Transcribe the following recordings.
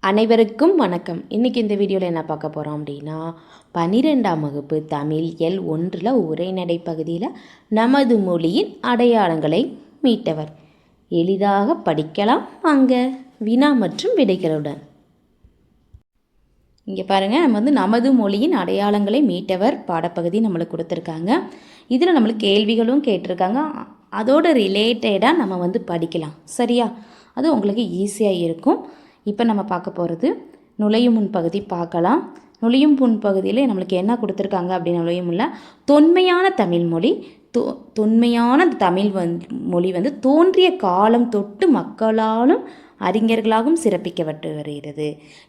அனைவருக்கும் வணக்கம். இன்றைக்கி இந்த வீடியோவில் என்ன பார்க்க போகிறோம் அப்படின்னா 12ஆம் வகுப்பு தமிழ் எல் 1 உரைநடை பகுதியில் நமது மொழியின் அடையாளங்களை மீட்டவர். எளிதாக படிக்கலாம் வாங்க, வினா மற்றும் விடைகளுடன். இங்கே பாருங்கள், நம்ம நமது மொழியின் அடையாளங்களை மீட்டவர் பாடப்பகுதி நம்மளுக்கு கொடுத்துருக்காங்க. இதில் நம்மளுக்கு கேள்விகளும் கேட்டிருக்காங்க. அதோட ரிலேட்டடாக நம்ம படிக்கலாம். சரியா? அது உங்களுக்கு ஈஸியாக இருக்கும். இப்போ நம்ம பார்க்க போகிறது நுழையும் முன் பகுதி பார்க்கலாம். நுழையும் முன் பகுதியில் நம்மளுக்கு என்ன கொடுத்துருக்காங்க அப்படின்னு நுழையும் முன்ன தொன்மையான தமிழ்மொழி தொன்மையான தமிழ் மொழி தோன்றிய காலம் தொட்டு மக்களாலும் அறிஞர்களாகவும் சிறப்பிக்கப்பட்டு வருகிறது.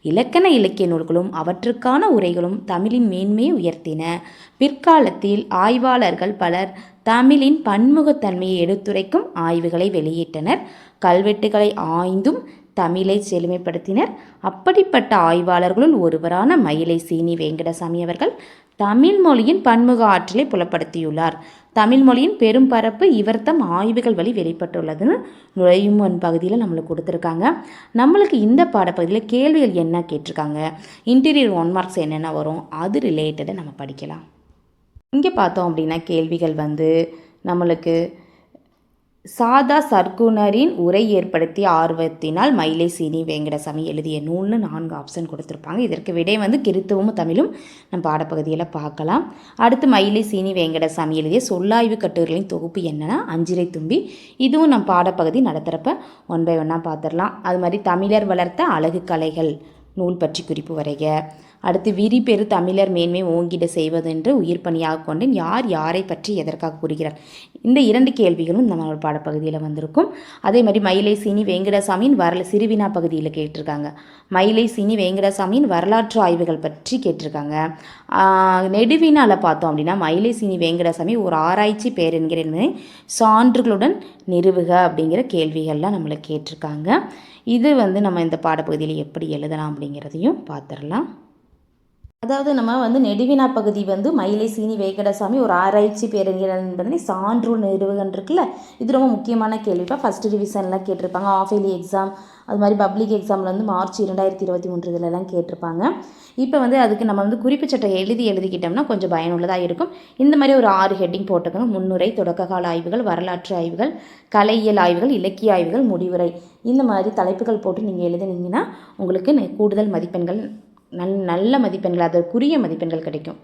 இலக்கண இலக்கிய நூல்களும் அவற்றுக்கான உரைகளும் தமிழின் மேன்மையை உயர்த்தின. பிற்காலத்தில் ஆய்வாளர்கள் பலர் தமிழின் பன்முகத்தன்மையை எடுத்துரைக்கும் ஆய்வுகளை வெளியிட்டனர். கல்வெட்டுகளை ஆய்ந்தும் தமிழை செழுமைப்படுத்தினர். அப்படிப்பட்ட ஆய்வாளர்களுள் ஒருவரான மயிலை சீனி வெங்கடசாமி அவர்கள் தமிழ் மொழியின் பன்முக ஆற்றலை புலப்படுத்தியுள்ளார். தமிழ் மொழியின் பெரும் பரப்பு இவர் தம் ஆய்வுகள் வழி வெளிப்பட்டுள்ளதுன்னு நுழையும் பகுதியில் நம்மளுக்கு கொடுத்துருக்காங்க. நம்மளுக்கு இந்த பாடப்பகுதியில் கேள்விகள் என்ன கேட்டிருக்காங்க, இன்டீரியர் 1 மார்க்ஸ் என்னென்ன வரும், அது ரிலேட்டடாக நம்ம படிக்கலாம். இங்கே பார்த்தோம் அப்படின்னா கேள்விகள் நம்மளுக்கு சாதா சர்க்குனரின் உரை ஏற்படுத்திய ஆர்வத்தினால் மயிலை சீனி வெங்கடசாமி எழுதிய நூல்னு 4 ஆப்ஷன் கொடுத்துருப்பாங்க. இதற்கு விடை கிறித்துவமும் தமிழும் நம்ம பாடப்பகுதியில் பார்க்கலாம். அடுத்து மயிலை சீனி வெங்கடசாமி எழுதிய சொல்லாய்வு கட்டுரைகளின் தொகுப்பு என்னன்னா அஞ்சிரை தும்பி. இதுவும் நம்ம பாடப்பகுதி நடத்துகிறப்ப 1 by 1 பார்த்துடலாம். அது மாதிரி தமிழர் வளர்த்த அழகு கலைகள் நூல் பற்றி குறிப்பு வரைக. அடுத்து விரி பெரு தமிழர் மேன்மை ஓங்கிட செய்வதென்று உயிர் பணியாக கொண்டேன், யார் யாரை பற்றி எதற்காக கூறுகிறார். இந்த 2 கேள்விகளும் நம்ம பாடப்பகுதியில் வந்திருக்கும். அதே மாதிரி மயிலை சீனி வெங்கடசாமியின் சிறுவினா பகுதியில் கேட்டிருக்காங்க. மயிலை சீனி வெங்கடசாமியின் வரலாற்று ஆய்வுகள் பற்றி கேட்டிருக்காங்க. நெடுவினாவில் பார்த்தோம் அப்படின்னா மயிலை சீனி வெங்கடசாமி ஒரு ஆராய்ச்சி பேரென்கிற என்பதை சான்றுகளுடன் நிறுவுக அப்படிங்கிற கேள்விகள்லாம் நம்மளை கேட்டிருக்காங்க. இது நம்ம இந்த பாடப்பகுதியில் எப்படி எழுதலாம் அப்படிங்கிறதையும் பார்த்துடலாம். அதாவது நம்ம நெடுவினா பகுதி மயிலை சீனி வெங்கடசாமி ஒரு ஆராய்ச்சி பேரறிஞர் என்பதனை சான்று நிறுவுகன் இருக்குல்ல, இது ரொம்ப முக்கியமான கேள்விப்பா. ஃபஸ்ட் டிவிஷன்லாம் கேட்டிருப்பாங்க. ஆஃப் இயர்லி எக்ஸாம், அது மாதிரி பப்ளிக் எக்ஸாமில் மார்ச் 2023 இதிலெல்லாம் கேட்டிருப்பாங்க. இப்போ அதுக்கு நம்ம குறிப்பு சட்டை எழுதிக்கிட்டோம்னா கொஞ்சம் பயனுள்ளதாக இருக்கும். இந்த மாதிரி ஒரு 6 ஹெட்டிங் போட்டுக்கோங்க. முன்னுரை, தொடக்ககால ஆய்வுகள், வரலாற்று ஆய்வுகள், கலையியல் ஆய்வுகள், இலக்கிய ஆய்வுகள், முடிவுரை, இந்த மாதிரி தலைப்புகள் போட்டு நீங்கள் எழுதுனீங்கன்னா உங்களுக்கு கூடுதல் மதிப்பெண்கள் நல்ல மதிப்பெண்கள், அதற்குரிய மதிப்பெண்கள் கிடைக்கும்.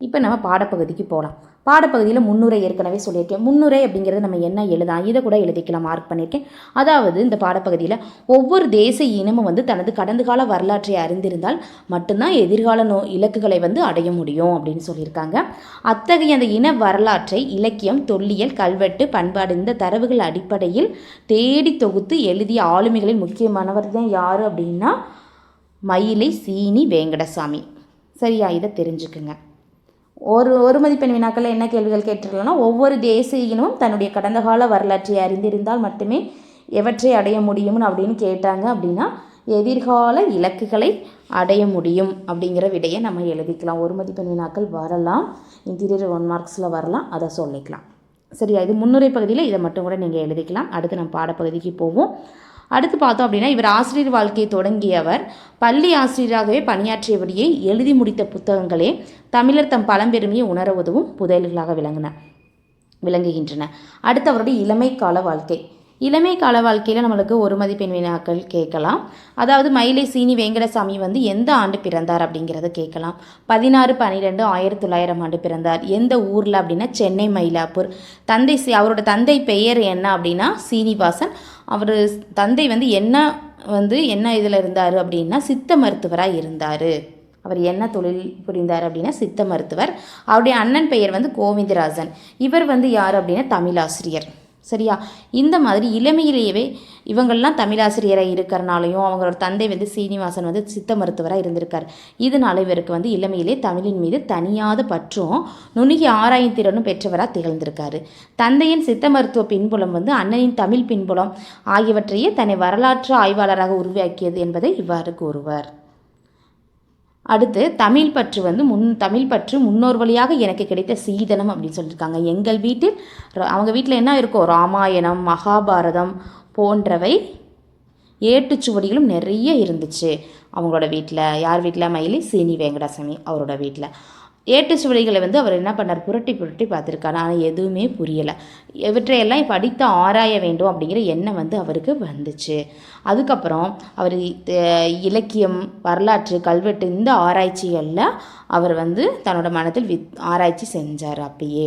இப்போ நம்ம பாடப்பகுதிக்கு போகலாம். பாடப்பகுதியில் முன்னுரை ஏற்கனவே சொல்லியிருக்கேன். முன்னுரை அப்படிங்கிறது நம்ம என்ன எழுதலாம், இதை கூட எழுதிக்கலாம், மார்க் பண்ணியிருக்கேன். அதாவது இந்த பாடப்பகுதியில் ஒவ்வொரு தேச இனமும் தனது கடந்த கால வரலாற்றை அறிந்திருந்தால் மட்டும்தான் எதிர்கால இலக்குகளை அடைய முடியும் அப்படின்னு சொல்லியிருக்காங்க. அத்தகைய அந்த இன வரலாற்றை இலக்கியம், தொல்லியல், கல்வெட்டு, பண்பாடு இந்த தரவுகள் அடிப்படையில் தேடி தொகுத்து எழுதிய ஆளுமைகளின் முக்கியமானவர் தான் யார் அப்படின்னா மயிலை சீனி வெங்கடசாமி. சரியா? இதை தெரிஞ்சுக்குங்க. ஒரு மதிப்பெண் வினாக்களில் என்ன கேள்விகள் கேட்டிருக்கலாம்னா, ஒவ்வொரு தேசிய இனமும் தன்னுடைய கடந்த கால வரலாற்றை அறிந்திருந்தால் மட்டுமே எவற்றை அடைய முடியும்னு அப்படின்னு கேட்டாங்க அப்படின்னா எதிர்கால இலக்குகளை அடைய முடியும் அப்படிங்கிற விடையை நம்ம எழுதிக்கலாம். ஒரு மதிப்பெண் வினாக்கள் வரலாம், இன்டீரியர் 1 மார்க்ஸில் வரலாம், அதை சொல்லிக்கலாம். சரியா? இது முன்னுரை பகுதியில் இதை மட்டும் கூட நீங்கள் எழுதிக்கலாம். அடுத்து நம்ம பாடப்பகுதிக்கு போவோம். அடுத்து பார்த்தோம் அப்படின்னா இவர் ஆசிரியர் வாழ்க்கையை தொடங்கியவர் பள்ளி ஆசிரியராகவே பணியாற்றியபடியே எழுதி முடித்த புத்தகங்களே தமிழர் தம் பழம்பெருமையை உணர உதவும் புதையல்களாக விளங்குகின்றன. அடுத்து அவருடைய இளமை கால வாழ்க்கை. இளமை கால வாழ்க்கையில் நம்மளுக்கு ஒரு மதிப்பெண் வினாக்கள் கேட்கலாம். அதாவது மயிலை சீனி வெங்கடசாமி எந்த ஆண்டு பிறந்தார் அப்படிங்கிறத கேட்கலாம். 16/12/1900 ஆண்டு பிறந்தார். எந்த ஊரில் அப்படின்னா சென்னை மயிலாப்பூர். அவரோட தந்தை பெயர் என்ன அப்படின்னா சீனிவாசன். அவர் தந்தை என்ன இதில் இருந்தார் அப்படின்னா சித்த மருத்துவராக இருந்தார். அவர் என்ன தொழில் புரிந்தார் அப்படின்னா சித்த மருத்துவர். அவருடைய அண்ணன் பெயர் கோவிந்தராஜன். இவர் யார் அப்படின்னா தமிழாசிரியர். சரியா? இந்த மாதிரி இளமையிலேயே இவங்கள்லாம் தமிழாசிரியராக இருக்கிறனாலையும் அவங்களோட தந்தை சீனிவாசன் சித்த மருத்துவராக இருந்திருக்கார். இதனால இவருக்கு இளமையிலே தமிழின் மீது தனியாத பற்றும் நுணுகி ஆராயும் திறனும் பெற்றவராக திகழ்ந்திருக்காரு. தந்தையின் சித்த மருத்துவ பின்புலம் அண்ணனின் தமிழ் பின்புலம் ஆகியவற்றையே தன்னை வரலாற்று ஆய்வாளராக உருவாக்கியது என்பதை இவ்வாறு கூறுவார். அடுத்து தமிழ் பற்று முன்னோர் வழியாக எனக்கு கிடைத்த சீதனம் அப்படின்னு சொல்லியிருக்காங்க. எங்கள் வீட்டில் அவங்க வீட்டில் என்ன இருக்கும், ராமாயணம், மகாபாரதம் போன்றவை ஏட்டுச்சுவடிகளும் நிறைய இருந்துச்சு அவங்களோட வீட்டில். யார் வீட்டில்? மயிலை சீனி வெங்கடாசாமி அவரோட வீட்டில். ஏட்டுச்சுவடிகளை வந்து அவர் என்ன பண்ணார்? புரட்டி புரட்டி பார்த்துருக்காரு. ஆனால் எதுவுமே புரியலை. இவற்றையெல்லாம் படித்து ஆராய வேண்டும் அப்படிங்கிற எண்ணம் வந்து அவருக்கு வந்துச்சு. அதுக்கப்புறம் அவர் இலக்கியம், வரலாற்று, கல்வெட்டு இந்த ஆராய்ச்சிகளில் அவர் வந்து தன்னோட மனத்தில் ஆராய்ச்சி செஞ்சார். அப்பயே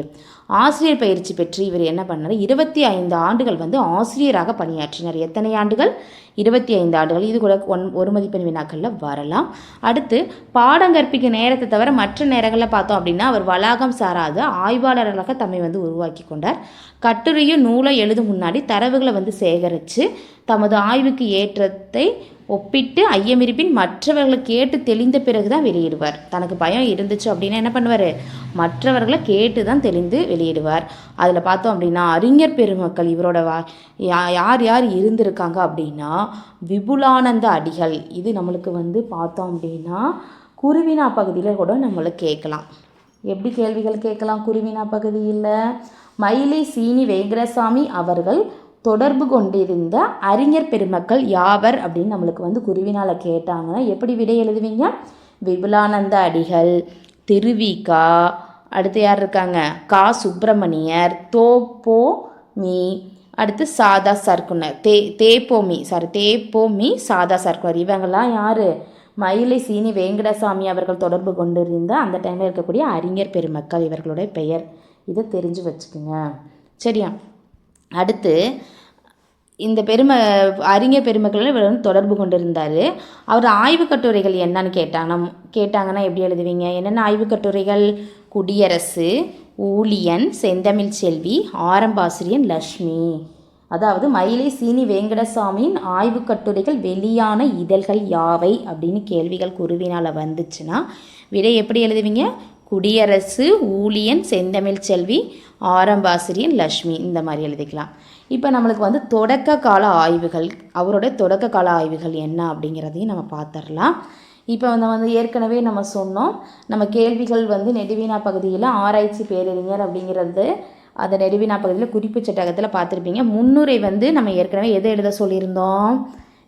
ஆசிரியர் பயிற்சி பெற்று இவர் என்ன பண்ணார்? 25 ஆண்டுகள் வந்து ஆசிரியராக பணியாற்றினார். எத்தனை ஆண்டுகள்? 25 ஆண்டுகள். இது கூட ஒரு மதிப்பெண் வினாக்களில் வரலாம். அடுத்து பாடம் கற்பிக்க நேரத்தை தவிர மற்ற நேரங்களில் பார்த்தோம் அப்படின்னா அவர் வளாகம் சாராத ஆய்வாளர்களாக தம்மை வந்து உருவாக்கி கொண்டார். கட்டுரையும் நூலை எழுதும் முன்னாடி தரவுகளை வந்து சேகரித்து தமது ஆய்வுக்கு ஏற்றத்தை ஒப்பிட்டு ஐயமிருப்பின் மற்றவர்களை கேட்டு தெளிந்த பிறகு தான் வெளியிடுவார். தனக்கு பயம் இருந்துச்சு அப்படின்னா என்ன பண்ணுவார்? மற்றவர்களை கேட்டு தான் தெளிந்து வெளியிடுவார். அதில் பார்த்தோம் அப்படின்னா அறிஞர் பெருமக்கள் இவரோட யார் யார் இருந்திருக்காங்க அப்படின்னா விபுலானந்த அடிகள். இது நம்மளுக்கு வந்து பார்த்தோம் அப்படின்னா குருவினா பகுதியில் கூட நம்மளுக்கு கேட்கலாம். எப்படி கேள்விகள் கேட்கலாம் குருவினா பகுதியில்? மயிலை சீனி வெங்கடசாமி அவர்கள் தொடர்பு கொண்டிருந்த அறிஞர் பெருமக்கள் யாவர் அப்படின்னு நம்மளுக்கு வந்து குருவினால் கேட்டாங்கன்னா எப்படி விடை எழுதுவீங்க? விபுலானந்த அடிகள், திருவிகா, அடுத்து யார் இருக்காங்க? கா சுப்பிரமணியர், தோப்போமி, அடுத்து சாதா சர்க்குனர், தேப்போமி சாதா சர்க்குனர். இவங்கெல்லாம் யார்? மயிலை சீனி வெங்கடசாமி அவர்கள் தொடர்பு கொண்டிருந்த அந்த டைமில் இருக்கக்கூடிய அறிஞர் பெருமக்கள் இவர்களுடைய பெயர். இதை தெரிஞ்சு வச்சுக்கோங்க. சரியா? அடுத்து இந்த அறிஞர் பெருமக்கள் இவர் வந்து தொடர்பு கொண்டிருந்தார். அவர் ஆய்வு கட்டுரைகள் என்னன்னு கேட்டாங்கன்னா எப்படி எழுதுவீங்க? என்னென்ன ஆய்வு கட்டுரைகள்? குடியரசு, ஊழியன், செந்தமிழ் செல்வி, ஆரம்பாசிரியன், லக்ஷ்மி. அதாவது மயிலை சீனி வெங்கடசாமியின் ஆய்வு கட்டுரைகள் வெளியான இதழ்கள் யாவை அப்படின்னு கேள்விகள் குருவினால் வந்துச்சுன்னா விடை எப்படி எழுதுவீங்க? குடியரசு, ஊழியன், செந்தமிழ் செல்வி, ஆரம்பாசிரியன், லக்ஷ்மி. இந்த மாதிரி எழுதிக்கலாம். இப்போ நம்மளுக்கு வந்து தொடக்க கால ஆய்வுகள், அவரோட தொடக்க கால ஆய்வுகள் என்ன அப்படிங்கிறதையும் நம்ம பார்த்துடலாம். இப்போ வந்து ஏற்கனவே நம்ம சொன்னோம், நம்ம கேள்விகள் வந்து நெடுவினா பகுதியில் ஆராய்ச்சி பேரறிஞர் அப்படிங்கிறது அந்த நெடுவினா பகுதியில் குறிப்பு சட்டகத்தில் பார்த்துருப்பீங்க. முன்னுரை வந்து நம்ம ஏற்கனவே எதை எழுத சொல்லியிருந்தோம்?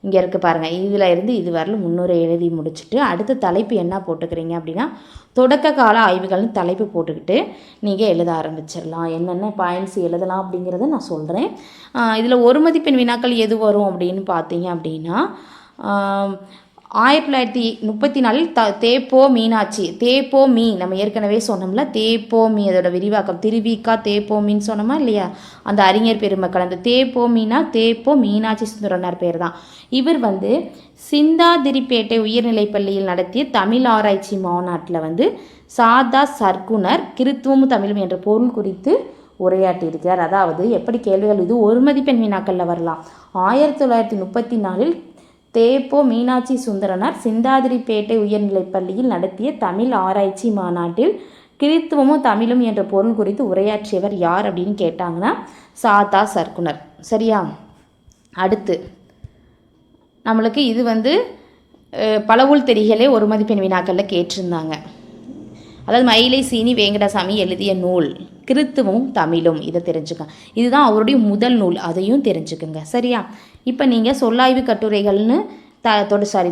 இங்கே இருக்குது பாருங்கள். இதில் இருந்து இது வரலும் முன்னுரை எழுதி முடிச்சுட்டு அடுத்த தலைப்பு என்ன போட்டுக்கிறீங்க அப்படின்னா தொடக்க கால ஆய்வுகள்னு தலைப்பு போட்டுக்கிட்டு நீங்கள் எழுத ஆரம்பிச்சிடலாம். என்னென்ன பாயிண்ட்ஸ் எழுதலாம் அப்படிங்கிறத நான் சொல்கிறேன். இதில் ஒரு மதிப்பெண் வினாக்கள் எது வரும் அப்படின்னு பார்த்தீங்க அப்படின்னா 1934 தேப்போ மீனாட்சி, தேப்போ மீ நம்ம ஏற்கனவே சொன்னோம்ல, தேப்போ மீ அதோட விரிவாக்கம் திருவிக்கா தேப்போ மீன்னு சொன்னோமா இல்லையா? அந்த அறிஞர் பெருமக்கள் அந்த தேப்போ மீனா தேப்போ மீனாட்சி சுந்தரனார் பேர் தான். இவர் வந்து சிந்தாதிரிப்பேட்டை உயர்நிலைப்பள்ளியில் நடத்திய தமிழ் ஆராய்ச்சி மாநாட்டில் வந்து சாதா சர்க்குனர் கிறித்துவமும் தமிழும் என்ற பொருள் குறித்து உரையாற்றியிருக்கிறார். அதாவது எப்படி கேள்விகள் இது ஒரு மதிப்பெண் வினாக்களில் வரலாம். 1934 தேப்போ மீனாட்சி சுந்தரனார் சிந்தாதிரிப்பேட்டை உயர்நிலைப்பள்ளியில் நடத்திய தமிழ் ஆராய்ச்சி மாநாட்டில் கிறித்துவமும் தமிழும் என்ற பொருள் குறித்து உரையாற்றியவர் யார் அப்படின்னு கேட்டாங்கன்னா சாதா சர்க்குனர். சரியா? அடுத்து நம்மளுக்கு இது வந்து பலவுள் தெரிகளே ஒரு மதிப்பெண் வினாக்களில் கேட்டிருந்தாங்க. அதாவது மயிலை சீனி வெங்கடசாமி எழுதிய நூல் கிறித்துவமும் தமிழும், இதை தெரிஞ்சுக்கங்க. இதுதான் அவருடைய முதல் நூல், அதையும் தெரிஞ்சுக்குங்க. சரியா? இப்போ நீங்கள் சொல்லாய்வு கட்டுரைகள்னு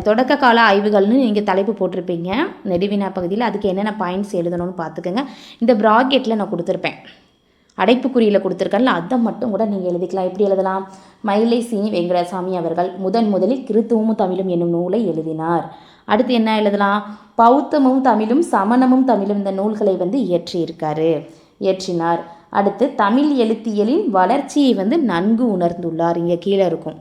தொடக்க கால ஆய்வுகள்னு நீங்கள் தலைப்பு போட்டிருப்பீங்க நெடுவினா பகுதியில். அதுக்கு என்னென்ன பாயிண்ட்ஸ் எழுதணும்னு பார்த்துக்கோங்க. இந்த ப்ராக்கெட்டில் நான் கொடுத்துருப்பேன், அடைப்புக்குறியில் கொடுத்துருக்கேன்ல, அதை மட்டும் கூட நீங்கள் எழுதிக்கலாம். எப்படி எழுதலாம்? மயிலை சீனி வெங்கடசாமி அவர்கள் முதலில் கிறித்துவமும் தமிழும் என்னும் நூலை எழுதினார். அடுத்து என்ன எழுதலாம்? பௌத்தமும் தமிழும் சமணமும் தமிழும் இந்த நூல்களை வந்து இயற்றினார். அடுத்து தமிழ் எழுத்தியலின் வளர்ச்சியை வந்து நன்கு உணர்ந்துள்ளார். இங்கே கீழே இருக்கும்,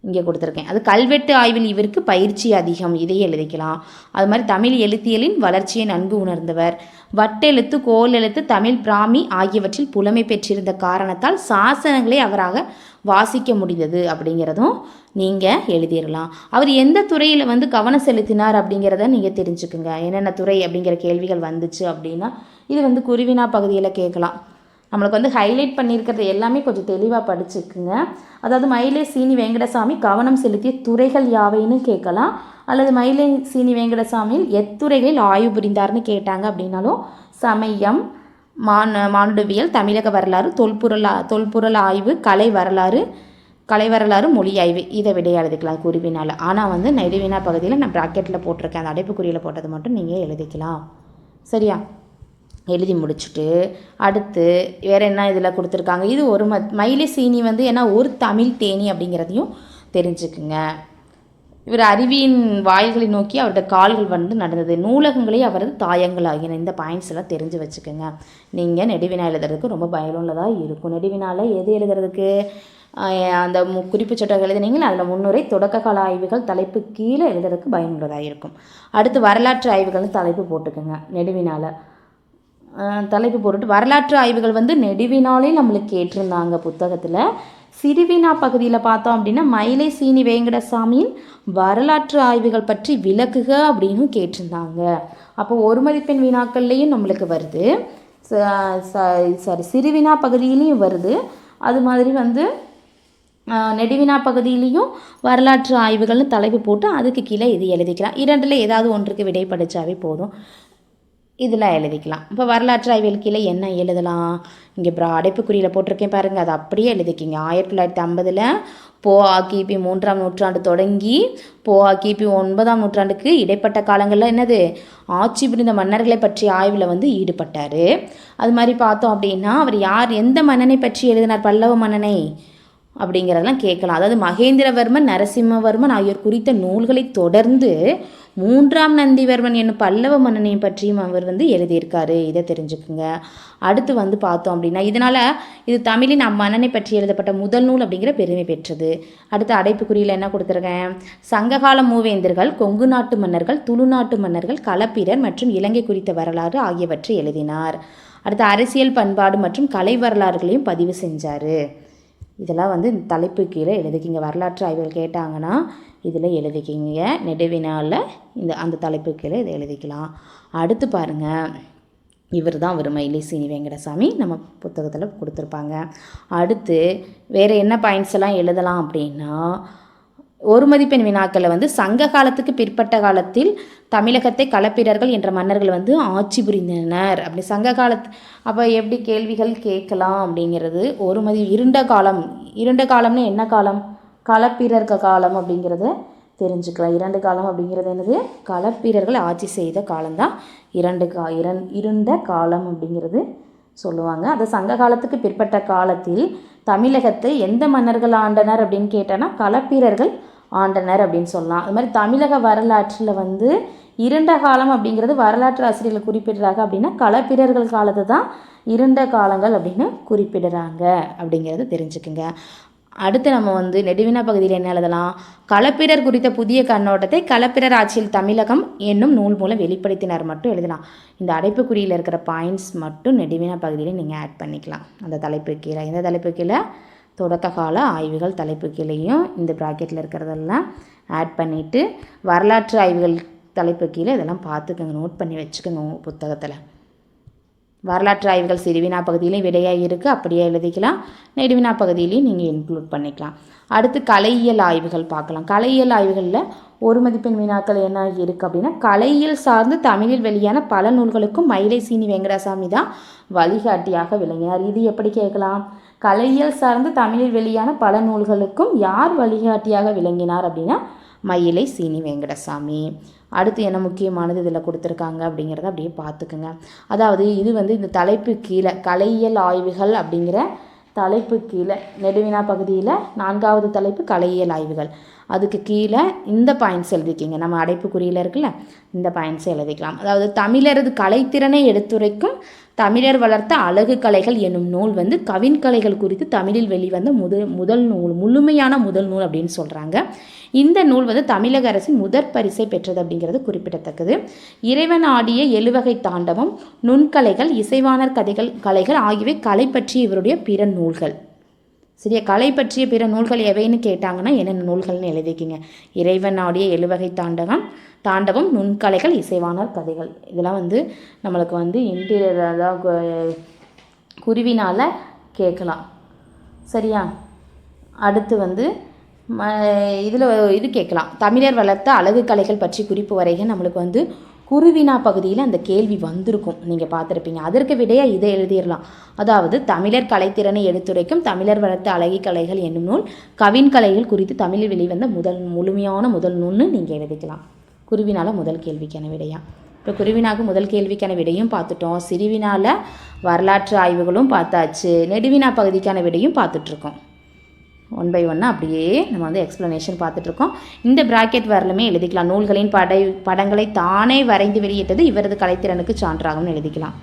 இங்கே கொடுத்துருக்கேன். அது கல்வெட்டு ஆய்வில் இவருக்கு பயிற்சி அதிகம், இதையே எழுதிக்கலாம். அது மாதிரி தமிழ் எழுத்தியலின் வளர்ச்சியை நன்கு உணர்ந்தவர். வட்டெழுத்து, கோல் எழுத்து, தமிழ் பிராமி ஆகியவற்றில் புலமை பெற்றிருந்த காரணத்தால் சாசனங்களை அவராக வாசிக்க முடிந்தது அப்படிங்கிறதும் நீங்கள் எழுதிடலாம். அவர் எந்த துறையில் வந்து கவனம் செலுத்தினார் அப்படிங்கிறத நீங்கள் தெரிஞ்சுக்குங்க. என்னென்ன துறை அப்படிங்கிற கேள்விகள் வந்துச்சு அப்படின்னா இது வந்து குருவினா பகுதியில் கேட்கலாம். நம்மளுக்கு வந்து ஹைலைட் பண்ணியிருக்கிறது எல்லாமே கொஞ்சம் தெளிவாக படிச்சுக்குங்க. அதாவது மயிலை சீனி வெங்கடசாமி கவனம் செலுத்திய துறைகள் யாவைன்னு கேட்கலாம். அல்லது மயிலை சீனி வெங்கடசாமியில் எத்துறைகளில் ஆய்வு புரிந்தார்னு கேட்டாங்க அப்படின்னாலும் சமயம், மானுடவியல், தமிழக வரலாறு, தொல்பொருள் ஆய்வு, கலை வரலாறு, கலை வரலாறு மொழி ஆய்வு இதை விட எழுதிக்கலாம் குருவினால். ஆனால் வந்து நெடுவினா பகுதியில் நான் ப்ராக்கெட்டில் போட்டிருக்கேன், அந்த அடைப்புக்குறியில் போட்டது மட்டும் நீங்கள் எழுதிக்கலாம். சரியா? எழுதி முடிச்சுட்டு அடுத்து வேறு என்ன இதில் கொடுத்துருக்காங்க, இது ஒரு மயிலை சீனி வந்து ஏன்னா ஒரு தமிழ் தேனி அப்படிங்கிறதையும் தெரிஞ்சுக்குங்க. இவர் அருவியின் வாயில்களை நோக்கி அவருடைய கால்கள் வந்து நடந்தது, நூலகங்களே அவரது தாயங்கள் ஆகின. இந்த பாயிண்ட்ஸ் எல்லாம் தெரிஞ்சு வச்சுக்கோங்க. நீங்கள் நெடுவினா எழுதுறதுக்கு ரொம்ப பயனுள்ளதாக இருக்கும். நெடுவினால எது எழுதுறதுக்கு அந்த குறிப்பு சொற்றொடர்கள் எழுதினீங்களா, அதில் முன்னுரை தொடக்க கால ஆய்வுகள் தலைப்பு கீழே எழுதுறதுக்கு பயனுள்ளதாக இருக்கும். அடுத்து வரலாற்று ஆய்வுகள்னு தலைப்பு போட்டுக்கோங்க. நெடுவினால தலைப்பு போட்டுட்டு வரலாற்று ஆய்வுகள் வந்து நெடுவினாலே நம்மளுக்கு கேட்டிருந்தாங்க புத்தகத்தில். சிறுவினா பகுதியில் பார்த்தோம் அப்படின்னா மயிலை சீனி வேங்கடசாமியின் வரலாற்று ஆய்வுகள் பற்றி விளக்குக அப்படின்னு கேட்டிருந்தாங்க. அப்போ ஒரு மதிப்பெண் வினாக்கள்லேயும் நம்மளுக்கு வருது, சிறுவினா பகுதியிலையும் வருது. அது மாதிரி வந்து நெடுவினா பகுதியிலையும் வரலாற்று ஆய்வுகள்னு தலைப்பு போட்டு அதுக்கு கீழே இது எழுதிக்கலாம். இரண்டில் ஏதாவது ஒன்றுக்கு விடை படித்தாவே போதும், இதில் எழுதிக்கலாம். இப்போ வரலாற்று ஆய்வுகள் கீழே என்ன எழுதலாம், இங்கே அடைப்புக்குறியில் போட்டிருக்கேன் பாருங்கள், அதை அப்படியே எழுதிக்கிங்க. 1950 போஆ கிபி 3ஆம் நூற்றாண்டு தொடங்கி போஆ கிபி 9ஆம் நூற்றாண்டுக்கு இடைப்பட்ட காலங்களில் என்னது ஆட்சி புரிந்த மன்னர்களை பற்றிய ஆய்வில் வந்து ஈடுபட்டார். அது மாதிரி பார்த்தோம் அப்படின்னா அவர் யார் எந்த மன்னனை பற்றி எழுதினார், பல்லவ மன்னனை அப்படிங்கிறதெல்லாம் கேட்கலாம். அதாவது மகேந்திரவர்மன் நரசிம்மவர்மன் ஆகியோர் குறித்த நூல்களை தொடர்ந்து 3ஆம் நந்திவர்மன் என்னும் பல்லவ மன்னனை பற்றியும் அவர் வந்து எழுதியிருக்காரு, இதை தெரிஞ்சுக்குங்க. அடுத்து வந்து பார்த்தோம் அப்படின்னா இதனால் இது தமிழின் அம்மன்னனை பற்றி எழுதப்பட்ட முதல் நூல் அப்படிங்கிற பெருமை பெற்றது. அடுத்து அடைப்புக்குறியில் என்ன கொடுத்துருக்கேன், சங்ககால மூவேந்தர்கள், கொங்கு நாட்டு மன்னர்கள், துளு நாட்டு மன்னர்கள், களப்பிரர் மற்றும் இலங்கை குறித்த வரலாறு ஆகியவற்றை எழுதினார். அடுத்து அரசியல் பண்பாடு மற்றும் கலை வரலாறுகளையும் பதிவு செஞ்சார். இதெல்லாம் வந்து இந்த தலைப்பு கீழே எழுதிக்கிங்க. வரலாற்று ஆய்வுகள் கேட்டாங்கன்னா இதில் எழுதிக்கிங்க. நெடுவினால அந்த தலைப்பு கீழே இதை எழுதிக்கலாம். அடுத்து பாருங்கள், இவர் தான் அவர் மயிலை சீனி வேங்கடசாமி, நம்ம புத்தகத்தில் கொடுத்துருப்பாங்க. அடுத்து வேறு என்ன பாயிண்ட்ஸ் எல்லாம் எழுதலாம் அப்படின்னா ஒரு மதிப்பெண் வினாக்களில் வந்து சங்க காலத்துக்கு பிற்பட்ட காலத்தில் தமிழகத்தை களப்பிரர்கள் என்ற மன்னர்கள் வந்து ஆட்சி புரிந்தனர். அப்படி சங்க காலத்து அப்போ எப்படி கேள்விகள் கேட்கலாம் அப்படிங்கிறது இருண்ட காலம்னு என்ன காலம், களப்பிரர்கள் காலம் அப்படிங்கிறத தெரிஞ்சுக்கலாம். 2 காலம் அப்படிங்கிறது என்னது, களப்பிரர்கள் ஆட்சி செய்த காலம்தான் இருண்ட காலம் அப்படிங்கிறது சொல்லுவாங்க. அது சங்க காலத்துக்கு பிற்பட்ட காலத்தில் தமிழகத்தை எந்த மன்னர்கள் ஆண்டனர் அப்படின்னு கேட்டோன்னா களப்பிரர்கள் ஆண்டனர் அப்படின்னு சொல்லலாம். அது மாதிரி தமிழக வரலாற்றில் வந்து இருண்ட காலம் அப்படிங்கிறது வரலாற்று ஆசிரியர்கள் குறிப்பிடுறாங்க அப்படின்னா களப்பிரர்கள் காலத்தை தான் இருண்ட காலங்கள் அப்படின்னு குறிப்பிடுறாங்க அப்படிங்கிறது தெரிஞ்சுக்குங்க. அடுத்து நம்ம வந்து நெடுவினா பகுதியில் என்ன எழுதலாம், களப்பிரர் குறித்த புதிய கண்ணோட்டத்தை களப்பிரர் ஆட்சியில் தமிழகம் என்னும் நூல் மூலம் வெளிப்படுத்தினார் மட்டும் எழுதலாம். இந்த அடைப்புக்குறியில் இருக்கிற பாயிண்ட்ஸ் மட்டும் நெடுவினா பகுதியில் நீங்கள் ஆட் பண்ணிக்கலாம். அந்த தலைப்பு கீழே இந்த தலைப்பு கீழே தொடக்க கால ஆய்வுகள் தலைப்பு கீழேயும் இந்த ப்ராக்கெட்டில் இருக்கிறதெல்லாம் ஆட் பண்ணிவிட்டு வரலாற்று ஆய்வுகள் தலைப்பு கீழே இதெல்லாம் பார்த்துக்கோங்க, நோட் பண்ணி வச்சுக்கோங்க உங்கள் புத்தகத்தில். வரலாற்று ஆய்வுகள் சிறுவினா பகுதியிலையும் விடையாக இருக்குது, அப்படியே எழுதிக்கலாம். நெடுவினா பகுதியிலையும் நீங்கள் இன்க்ளூட் பண்ணிக்கலாம். அடுத்து கலையியல் ஆய்வுகள் பார்க்கலாம். கலையியல் ஆய்வுகளில் ஒரு மதிப்பெண் வினாக்கள் என்ன இருக்குது அப்படின்னா கலையியல் சார்ந்து தமிழில் வெளியான பல நூல்களுக்கும் மயிலை சீனி வேங்கடசாமி தான் வழிகாட்டியாக விளங்கினார். இது எப்படி கேட்கலாம், கலையியல் சார்ந்து தமிழில் வெளியான பல நூல்களுக்கும் யார் வழிகாட்டியாக விளங்கினார் அப்படின்னா மயிலை சீனி வேங்கடசாமி. அடுத்து என்ன முக்கியமானது இதில் கொடுத்துருக்காங்க அப்படிங்கிறத அப்படியே பார்த்துக்குங்க. அதாவது இது வந்து இந்த தலைப்பு கீழே கலையியல் ஆய்வுகள் அப்படிங்கிற தலைப்பு கீழே நெடுவினா பகுதியில் 4வது தலைப்பு கலையியல் ஆய்வுகள், அதுக்கு கீழே இந்த பாயிண்ட்ஸ் எழுதிக்கிங்க. நம்ம அடைப்புக்குறியில் இருக்குல்ல இந்த பாயிண்ட்ஸை எழுதிக்கலாம். அதாவது தமிழரது கலைத்திறனை எடுத்துரைக்கும் தமிழர் வளர்த்த அழகு கலைகள் என்னும் நூல் வந்து கவின்கலைகள் குறித்து தமிழில் வெளிவந்த முதல் நூல், முழுமையான முதல் நூல் அப்படின்னு சொல்கிறாங்க. இந்த நூல் வந்து தமிழக அரசின் முதற் பரிசை பெற்றது அப்படிங்கிறது குறிப்பிடத்தக்கது. இறைவன் ஆடிய 7 வகை தாண்டவம், நுண்கலைகள், இசைவாணர் கலைகள் ஆகியவை கலை பற்றிய இவருடைய பிற நூல்கள். சரியா, கலை பற்றிய பிற நூல்கள் எவைன்னு கேட்டாங்கன்னா என்னென்ன நூல்கள்னு எழுதிக்கிங்க. இறைவன் ஆடிய 7 வகை தாண்டவம், நுண்கலைகள், இசைவாணர் கதைகள், இதெல்லாம் வந்து நம்மளுக்கு வந்து இன்டீரியர் அதாவது குருவினால் கேட்கலாம். சரியா, அடுத்து வந்து இதில் இது கேட்கலாம், தமிழர் வளர்த்த அழகு கலைகள் பற்றி குறிப்பு வரைக நம்மளுக்கு வந்து குருவினா பகுதியில் அந்த கேள்வி வந்திருக்கும், நீங்கள் பார்த்துருப்பீங்க. அதற்கு விடையாக இதை எழுதிடலாம். அதாவது தமிழர் கலைத்திறனை எடுத்துரைக்கும் தமிழர் வளர்த்த அழகி கலைகள் என்னும் நூல் கவின் கலைகள் குறித்து தமிழில் வெளிவந்த முழுமையான முதல் நூல்னு நீங்கள் எழுதிக்கலாம். குருவினால முதல் கேள்விக்கான விடையா. இப்போ குருவினாக்கு முதல் கேள்விக்கான விடையும் பார்த்துட்டோம், சிறுவினால வரலாற்று ஆய்வுகளும் பார்த்தாச்சு, நெடுவினா பகுதிக்கான விடையும் பார்த்துட்ருக்கோம். 1 by 1 அப்படியே நம்ம வந்து எக்ஸ்ப்ளனேஷன் பார்த்துட்ருக்கோம். இந்த பிராக்கெட் வரலுமே எழுதிக்கலாம். நூல்களின் படங்களை தானே வரைந்து வெளியிட்டது இவரது கலைத்திறனுக்கு சான்றாகும்னு எழுதிக்கலாம்.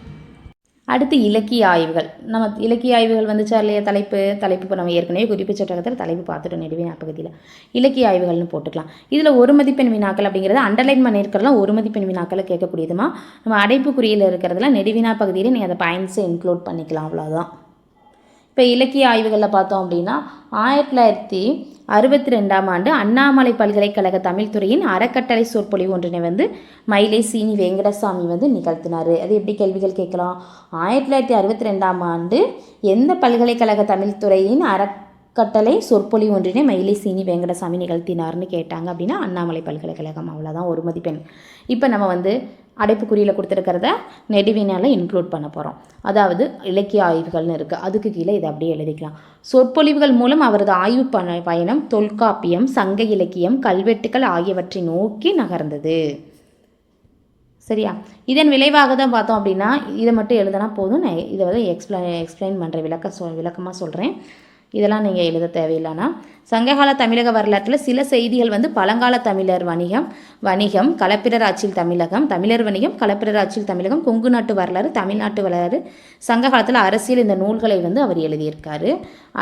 அடுத்து இலக்கிய ஆய்வுகள். நம்ம இலக்கிய ஆய்வுகள் வந்துச்சா இல்லையா? தலைப்பு இப்போ நம்ம ஏற்கனவே குறிப்பு சட்டகத்தில் தலைப்பு பார்த்துட்டோம் நெடுவினா பகுதியில். இலக்கிய ஆய்வுகள்னு போட்டுக்கலாம். இதில் ஒரு மதிப்பெண் வினாக்கள் அப்படிங்கிறது அண்டர்லைன் பண்ணியிருக்கிறதுலாம் ஒரு மதிப்பெண் வினாக்களை கேட்கக்கூடியதுமா. நம்ம அடைப்புக்குறியில் இருக்கிறதுல நெடுவினா பகுதியில் நீங்கள் அந்த பாயிண்ட்ஸை இன்க்ளூட் பண்ணிக்கலாம், அவ்வளோதான். இப்போ இலக்கிய ஆய்வுகளில் பார்த்தோம் அப்படின்னா 1962ஆம் ஆண்டு அண்ணாமலை பல்கலைக்கழக தமிழ் துறையின் அறக்கட்டளை சொற்பொழிவு ஒன்றினை வந்து மயிலை சீனி வெங்கடசாமி வந்து நிகழ்த்தினார். அது எப்படி கேள்விகள் கேட்கலாம்? 1962ஆம் ஆண்டு எந்த பல்கலைக்கழக தமிழ் துறையின் அறக்கட்டளை சொற்பொழிவு ஒன்றினை மயிலை சீனி வெங்கடசாமி நிகழ்த்தினார்னு கேட்டாங்க அப்படின்னா அண்ணாமலை பல்கலைக்கழகம், அவ்வளோதான், ஒரு மதிப்பெண். இப்போ நம்ம வந்து அடைப்புக்குறியில் கொடுத்துருக்கிறத நெடுவினால இன்க்ளூட் பண்ண போகிறோம். அதாவது இலக்கிய ஆய்வுகள்னு இருக்குது, அதுக்கு கீழே இதை அப்படியே எழுதிக்கலாம். சொற்பொழிவுகள் மூலம் அவரது ஆய்வு பயணம் தொல்காப்பியம், சங்க இலக்கியம், கல்வெட்டுக்கள் ஆகியவற்றை நோக்கி நகர்ந்தது. சரியா? இதன் விளைவாக தான் பார்த்தோம் அப்படின்னா இதை மட்டும் எழுதினா போதும். நான் இதை வந்து எக்ஸ்பிளைன் பண்ணுறேன், விளக்கமாக சொல்கிறேன். இதெல்லாம் நீங்கள் எழுத தேவையில்லைனா, சங்ககால தமிழக வரலாற்றில் சில செய்திகள் வந்து பழங்கால தமிழர் வணிகம், களப்பிரர் ஆட்சியில் தமிழகம், தமிழர் வணிகம், களப்பிரர் ஆட்சியில் தமிழகம், கொங்கு நாட்டு வரலாறு, தமிழ்நாட்டு வரலாறு, சங்க காலத்தில் அரசியல், இந்த நூல்களை வந்து அவர் எழுதியிருக்காரு.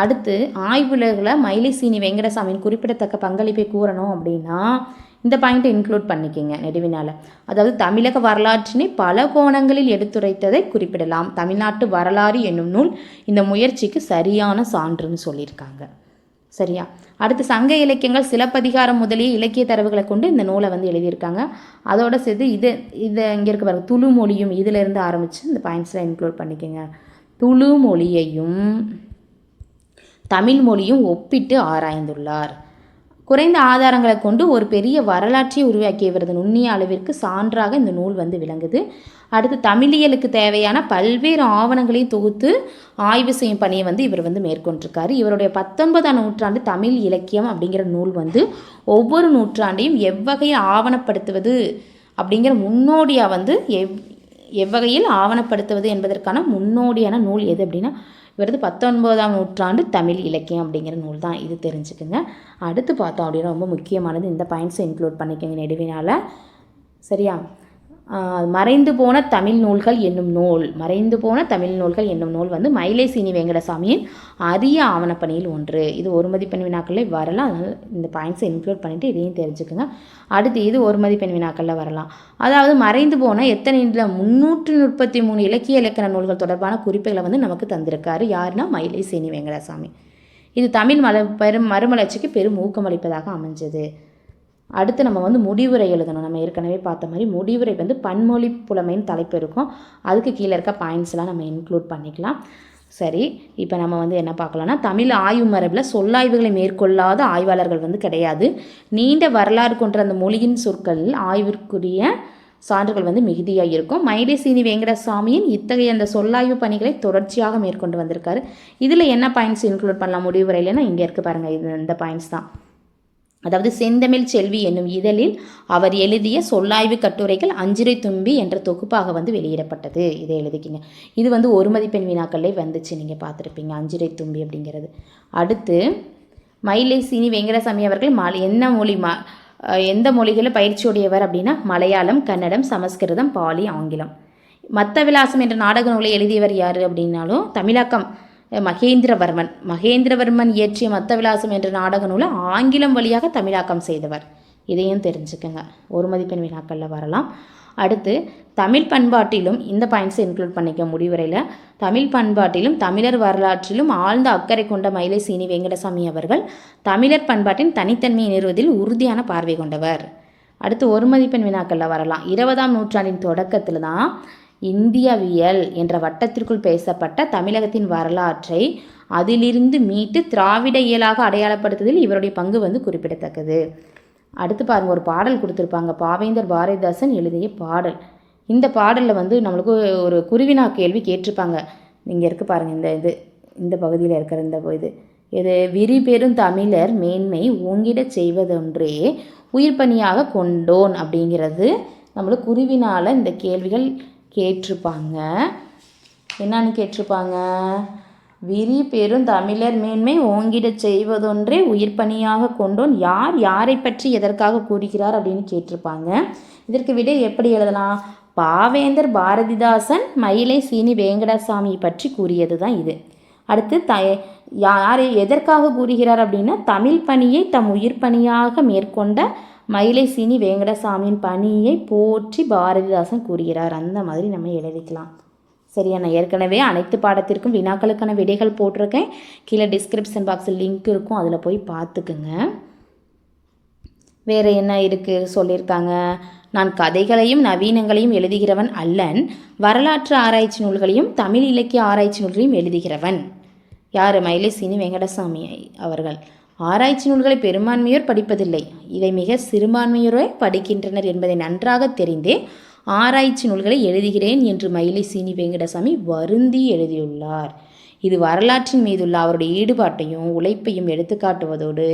அடுத்து ஆய்வுகளில் மயிலை சீனி வெங்கடசாமியின் குறிப்பிடத்தக்க பங்களிப்பை கூறணும் அப்படின்னா இந்த பாயிண்ட்டை இன்க்ளூட் பண்ணிக்கோங்க நெடுவினால. அதாவது தமிழக வரலாற்றினை பல கோணங்களில் எடுத்துரைத்ததை குறிப்பிடலாம். தமிழ்நாட்டு வரலாறு என்னும் நூல் இந்த முயற்சிக்கு சரியான சான்றுன்னு சொல்லியிருக்காங்க. சரியா? அடுத்து சங்க இலக்கியங்கள், சிலப்பதிகாரம் முதலிய இலக்கிய தரவுகளை கொண்டு இந்த நூலை வந்து எழுதியிருக்காங்க. அதோட சேர்த்து இதை இங்கே இருக்க பாருங்க, துளு மொழியும் இதிலிருந்து ஆரம்பித்து இந்த பாயிண்ட்ஸில் இன்க்ளூட் பண்ணிக்கோங்க. துளு மொழியையும் தமிழ் மொழியும் ஒப்பிட்டு ஆராய்ந்துள்ளார். குறைந்த ஆதாரங்களை கொண்டு ஒரு பெரிய வரலாற்றை உருவாக்கியவரது நுண்ணிய அளவிற்கு சான்றாக இந்த நூல் வந்து விளங்குது. அடுத்து தமிழியலுக்கு தேவையான பல்வேறு ஆவணங்களையும் தொகுத்து ஆய்வு செய்யும் பணியை வந்து இவர் வந்து மேற்கொண்டிருக்காரு. இவருடைய 19ஆம் நூற்றாண்டு தமிழ் இலக்கியம் அப்படிங்கிற நூல் வந்து ஒவ்வொரு நூற்றாண்டையும் எவ்வகையில் ஆவணப்படுத்துவது அப்படிங்கிற முன்னோடியாக வந்து எவ்வகையில் ஆவணப்படுத்துவது என்பதற்கான முன்னோடியான நூல் எது அப்படின்னா இவரது 19ஆம் நூற்றாண்டு தமிழ் இலக்கியம் அப்படிங்கிற நூல் தான். இது தெரிஞ்சுக்குங்க. அடுத்து பார்த்தோம் அப்படின்னா ரொம்ப முக்கியமானது, இந்த பாயிண்ட்ஸை இன்க்ளூட் பண்ணிக்கோங்க நெடுவினால. சரியா? மறைந்து போன தமிழ் நூல்கள் என்னும் நூல் வந்து மயிலை சீனி வெங்கடசாமியின் அரிய ஆவணப்பணியில் ஒன்று. இது ஒரு மதிப்பெண் வினாக்களில் வரலாம், அதனால் இந்த பாயிண்ட்ஸை இன்க்ளூட் பண்ணிவிட்டு இதையும் தெரிஞ்சுக்குங்க. அடுத்து இது ஒரு மதிப்பெண் வினாக்களில் வரலாம். அதாவது மறைந்து போன எத்தனை 333 இலக்கிய இலக்கண நூல்கள் தொடர்பான குறிப்புகளை வந்து நமக்கு தந்திருக்காரு. யாருன்னா மயிலை சீனி வெங்கடசாமி. இது தமிழ் மறுமலர்ச்சிக்கு பெரும் ஊக்கமளிப்பதாக அமைஞ்சது. அடுத்து நம்ம வந்து முடிவுரை எழுதணும். நம்ம ஏற்கனவே பார்த்த மாதிரி முடிவுரை வந்து பன்மொழி புலமைன்னு தலைப்பு இருக்கும். அதுக்கு கீழே இருக்க பாயிண்ட்ஸ்லாம் நம்ம இன்க்ளூட் பண்ணிக்கலாம். சரி, இப்போ நம்ம வந்து என்ன பார்க்கலாம்னா தமிழ் ஆய்வு மரபில் சொல்லாய்வுகளை மேற்கொள்ளாத ஆய்வாளர்கள் வந்து கிடையாது. நீண்ட வரலாறு கொண்ட அந்த மொழியின் சொற்களில் ஆய்விற்குரிய சான்றுகள் வந்து மிகுதியாக இருக்கும். மயிலை சீனி வெங்கடசாமியின் இத்தகைய அந்த சொல்லாய்வு பணிகளை தொடர்ச்சியாக மேற்கொண்டு வந்திருக்காரு. இதில் என்ன பாயிண்ட்ஸ் இன்க்ளூட் பண்ணலாம் முடிவுரையிலன்னா இங்கே இருக்குது பாருங்கள், இந்த பாயிண்ட்ஸ் தான். அதாவது செந்தமிழ் செல்வி என்னும் இதழில் அவர் எழுதிய சொல்லாய்வு கட்டுரைகள் அஞ்சுரை தும்பி என்ற தொகுப்பாக வந்து வெளியிடப்பட்டது. இதை எழுதிக்கிங்க. இது வந்து ஒரு மதிப்பெண் வினாக்களே வந்துச்சு, நீங்கள் பார்த்துருப்பீங்க அஞ்சுரை தும்பி அப்படிங்கிறது. அடுத்து மயிலை சீனி வெங்கடசாமி அவர்கள் எந்த மொழிகளில் பயிற்சியுடையவர் அப்படின்னா மலையாளம், கன்னடம், சமஸ்கிருதம், பாலி, ஆங்கிலம். மத்த விலாசம் என்ற நாடக நூலை எழுதியவர் யார் அப்படின்னாலும் தமிழாக்கம் மகேந்திரவர்மன் இயற்றிய மத்த விலாசம் என்ற நாடக நூலை ஆங்கிலம் வழியாக தமிழாக்கம் செய்தவர். இதையும் தெரிஞ்சுக்கோங்க, ஒரு மதிப்பெண் வினாக்களில் வரலாம். அடுத்து தமிழ் பண்பாட்டிலும் இந்த பாயிண்ட்ஸை இன்க்ளூட் பண்ணிக்க முடிவுரையில். தமிழ் பண்பாட்டிலும் தமிழர் வரலாற்றிலும் ஆழ்ந்த அக்கறை கொண்ட மயிலை சீனி வெங்கடசாமி அவர்கள் தமிழர் பண்பாட்டின் தனித்தன்மையை நிறுவதில் உறுதியான பார்வை கொண்டவர். அடுத்து ஒரு மதிப்பெண் வினாக்களில் வரலாம். 20ஆம் நூற்றாண்டின் தொடக்கத்தில் தான் இந்தியவியல் என்ற வட்டத்திற்குள் பேசப்பட்ட தமிழகத்தின் வரலாற்றை அதிலிருந்து மீட்டு திராவிட இயலாக அடையாளப்படுத்துவதில் இவருடைய பங்கு வந்து குறிப்பிடத்தக்கது. அடுத்து பாருங்கள், ஒரு பாடல் கொடுத்துருப்பாங்க, பாவேந்தர் பாரதிதாசன் எழுதிய பாடல். இந்த பாடலில் வந்து நம்மளுக்கு ஒரு குருவினா கேள்வி கேட்டிருப்பாங்க. இங்கே இருக்குது பாருங்கள், இந்த பகுதியில் இருக்கிற இது விரி பெரும் தமிழர் மேன்மை ஓங்கிடச் செய்வதொன்றே உயிர் பணியாக கொண்டோன் அப்படிங்கிறது நம்மளுக்கு குருவினால் இந்த கேள்விகள் கேட்டிருப்பாங்க. என்னன்னு கேட்டிருப்பாங்க? விரி பெரும் தமிழர் மேன்மை ஓங்கிடச் செய்வதொன்றே உயிர் பணியாக கொண்டோன் யார் யாரை பற்றி எதற்காக கூறுகிறார் அப்படின்னு கேட்டிருப்பாங்க. இதற்கு விட எப்படி எழுதலாம்? பாவேந்தர் பாரதிதாசன் மயிலை சீனி வேங்கடசாமி பற்றி கூறியது தான் இது. அடுத்து யாரை எதற்காக கூறுகிறார் அப்படின்னா, தமிழ் பணியை தம் உயிர் பணியாக மேற்கொண்ட மயிலை சீனி வேங்கடசாமியின் பணியை போற்றி பாரதிதாசன் கூறுகிறார். அந்த மாதிரி நம்ம எழுதிக்கலாம். சரியா? நான் ஏற்கனவே அனைத்து பாடத்திற்கும் வினாக்களுக்கான விடைகள் போட்டிருக்கேன். கீழே டிஸ்கிரிப்ஷன் பாக்ஸில் லிங்க் இருக்கும், அதில் போய் பார்த்துக்குங்க. வேறு என்ன இருக்குது சொல்லியிருக்காங்க? நான் கதைகளையும் நவீனங்களையும் எழுதுகிறவன் அல்லன், வரலாற்று ஆராய்ச்சி நூல்களையும் தமிழ் இலக்கிய ஆராய்ச்சி நூல்களையும் எழுதுகிறவன். யார்? மயிலை சீனி வெங்கடசாமி அவர்கள். ஆராய்ச்சி நூல்களை பெரும்பான்மையோர் படிப்பதில்லை, இதை மிக சிறுபான்மையோரே படிக்கின்றனர் என்பதை நன்றாக தெரிந்தே ஆராய்ச்சி நூல்களை எழுதுகிறேன் என்று மயிலை சீனி வெங்கடசாமி வருந்தி எழுதியுள்ளார். இது வரலாற்றின் மீதுள்ள அவருடைய ஈடுபாட்டையும் உழைப்பையும் எடுத்துக்காட்டுவதோடு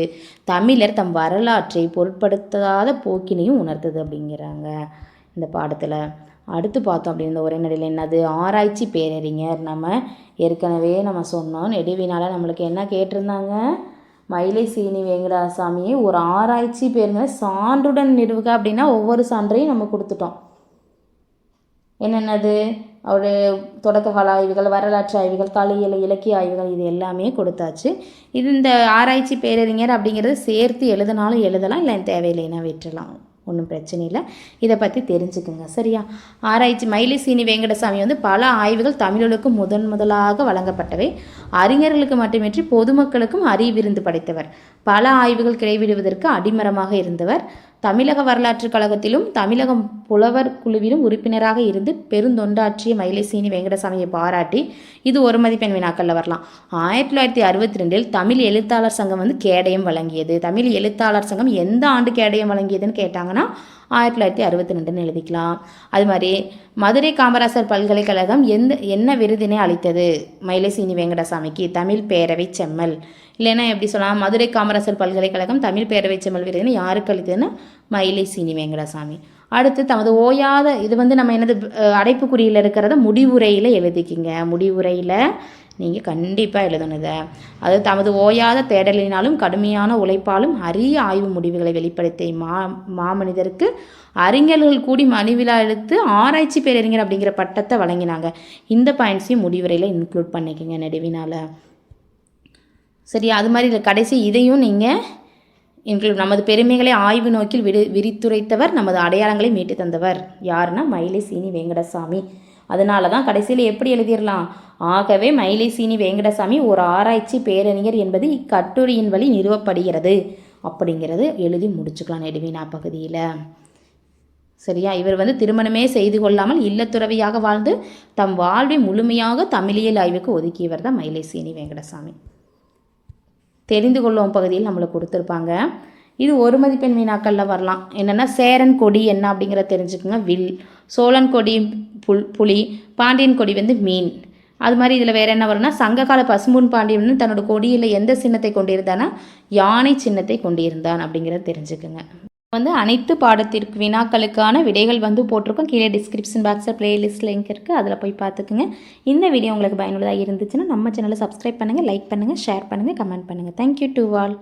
தமிழர் தம் வரலாற்றை பொருட்படுத்தாத போக்கினையும் உணர்த்தது அப்படிங்கிறாங்க இந்த பாடத்தில். அடுத்து பார்த்தோம் அப்படின்னு இந்த உரைநடையில் என்னது? ஆராய்ச்சி பேரறிஞர். நம்ம ஏற்கனவே சொன்னோம், நெடுவினால் நம்மளுக்கு என்ன கேட்டிருந்தாங்க? மயிலை சீனி வெங்கடசாமியை ஒரு ஆராய்ச்சி பேருங்க சான்றுடன் நிறுவுக அப்படின்னா ஒவ்வொரு சான்றையும் நம்ம கொடுத்துட்டோம். என்னென்னது? அவருடைய தொடக்க கால ஆய்வுகள், வரலாற்று ஆய்வுகள், கலையியல், இலக்கிய ஆய்வுகள், இது எல்லாமே கொடுத்தாச்சு. இது இந்த ஆராய்ச்சி பேரறிஞர் அப்படிங்கிறது சேர்த்து எழுதினாலும் எழுதலாம், இல்லை தேவையில்லைன்னா விட்டுறலாம், ஒன்றும் பிரச்சனை இல்லை. இதை பற்றி தெரிஞ்சுக்குங்க. சரியா? ஆராய்ச்சி மயிலை சீனி வெங்கடசாமி வந்து பல ஆய்வுகள் தமிழர்களுக்கு முதலாக வழங்கப்பட்டவை. அறிஞர்களுக்கு மட்டுமின்றி பொதுமக்களுக்கும் அறிவிருந்து படைத்தவர். பல ஆய்வுகள் கிடைவிடுவதற்கு அடிமரமாக இருந்தவர். தமிழக வரலாற்று கழகத்திலும் தமிழகம் புலவர் குழுவிலும் உறுப்பினராக இருந்து பெருந்தொண்டாற்றிய மயிலை சீனி வெங்கடசாமியை பாராட்டி இது ஒரு மதிப்பெண் வினாக்களில் வரலாம். 1962 தமிழ் எழுத்தாளர் சங்கம் வந்து கேடயம் வழங்கியது. தமிழ் எழுத்தாளர் சங்கம் எந்த ஆண்டு கேடயம் வழங்கியதுன்னு கேட்டாங்கன்னா 1962 எழுதிக்கலாம். அது மாதிரி மதுரை காமராசர் பல்கலைக்கழகம் என்ன விருதினை அளித்தது மயிலை சீனி வெங்கடசாமிக்கு? தமிழ் பேரவை செம்மல். இல்லைன்னா எப்படி சொல்லலாம்? மதுரை காமராசர் பல்கலைக்கழகம் தமிழ் பேரவை செம்மல் விருதினை யாருக்கு அளித்ததுன்னா மயிலை சீனி வெங்கடசாமி. அடுத்து தமது ஓயாத, இது வந்து நம்ம என்னது அடைப்புக்குறியில் இருக்கிறத முடிவுரையில் எழுதிக்கிங்க. முடிவுரையில் நீங்கள் கண்டிப்பாக எழுதணுத. அது தமது ஓயாத தேடலினாலும் கடுமையான உழைப்பாலும் அரிய ஆய்வு முடிவுகளை வெளிப்படுத்திய மாமனிதருக்கு அறிஞர்கள் கூடி மணிவிழா எடுத்து ஆராய்ச்சி பேரறிஞர் அப்படிங்கிற பட்டத்தை வழங்கினாங்க. இந்த பாயிண்ட்ஸையும் முடிவுரையில் இன்க்ளூட் பண்ணிக்கோங்க நெடுவினால். சரியா? அது மாதிரி கடைசி இதையும் நீங்கள் இன்க்ளூட். நமது பெருமைகளை ஆய்வு நோக்கில் விரித்துரைத்தவர், நமது அடையாளங்களை மீட்டு தந்தவர் யாருன்னா மயிலை சீனி வெங்கடசாமி. அதனால தான் கடைசியில் எப்படி எழுதிடலாம்? ஆகவே மயிலை சீனி வெங்கடசாமி ஒரு ஆராய்ச்சி பேரறிஞர் என்பது இக்கட்டுரையின் வழி நிறுவப்படுகிறது அப்படிங்கிறது எழுதி முடிச்சுக்கலாம் நெடுவினா பகுதியில். சரியா? இவர் வந்து திருமணமே செய்து கொள்ளாமல் இல்லத்துறவியாக வாழ்ந்து தம் வாழ்வை முழுமையாக தமிழியல் ஆய்வுக்கு ஒதுக்கியவர் தான் மயிலை சீனி வெங்கடசாமி. தெரிந்து கொள்ளும் பகுதியில் நம்மளுக்கு கொடுத்துருப்பாங்க. இது ஒரு மதிப்பெண் வினாக்களில் வரலாம். என்னென்னா சேரன் கொடி என்ன அப்படிங்கிறத தெரிஞ்சுக்கோங்க. வில். சோழன் கொடி புலி. பாண்டியன் கொடி வந்து மீன். அது மாதிரி இதில் வேறு என்ன வரும்னா சங்ககால பசும்பொன் பாண்டியன் வந்து தன்னோட கொடியில் எந்த சின்னத்தை கொண்டிருந்தானா யானை சின்னத்தை கொண்டிருந்தான் அப்படிங்கிறத தெரிஞ்சுக்கோங்க. வந்து அனைத்து பாடத்திற்கு வினாக்களுக்கான விடைகள் வந்து போட்டிருக்கோம். கீழே டிஸ்கிரிப்ஷன் பாக்ஸில் பிளேலிஸ்ட் லிங்க் இருக்குது, அதில் போய் பார்த்துக்குங்க. இந்த வீடியோ உங்களுக்கு பயனுள்ளதாக இருந்துச்சுன்னா நம்ம சேனலை சப்ஸ்கிரைப் பண்ணுங்கள், லைக் பண்ணுங்கள், ஷேர் பண்ணுங்கள், கமெண்ட் பண்ணுங்கள். Thank you to all.